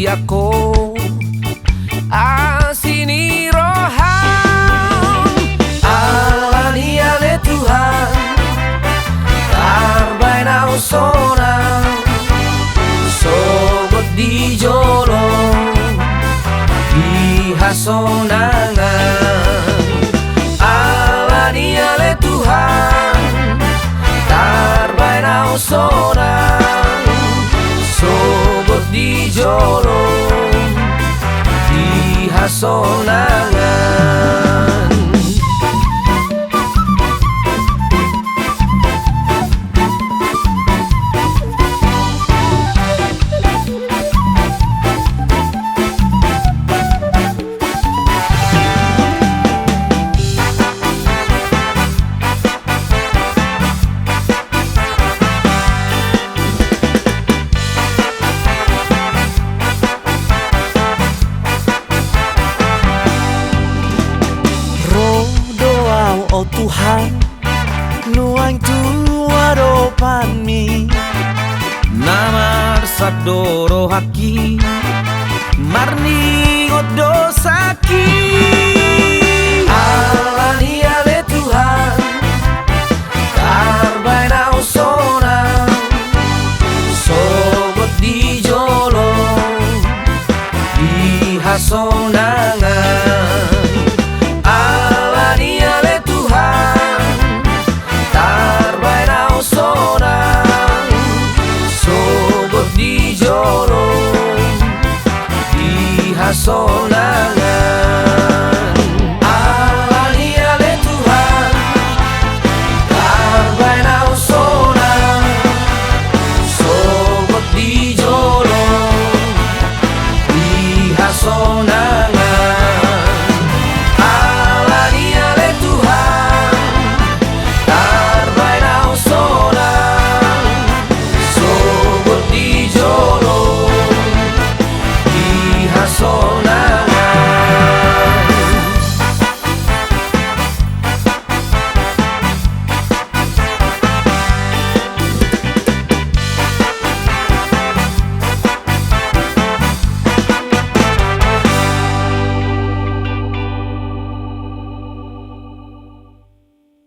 ako asini rohan alani ale Tuhan tarbain au sona sogot di jolo di hasonangan alani ale Tuhan tarbain au sona sogot di jolo di hasonangan. Oh Tuhan, nuang tua dopan mi Namar sadoro haki marni godosaki alani ale Tuhan tarbain au sona sogot di jolo di hasonangan alani ale Tuhan tarbain au sona sogot di jolo di hasonangan alani ale Tuhan tarbain au sona sogot di jolo di hasonangan.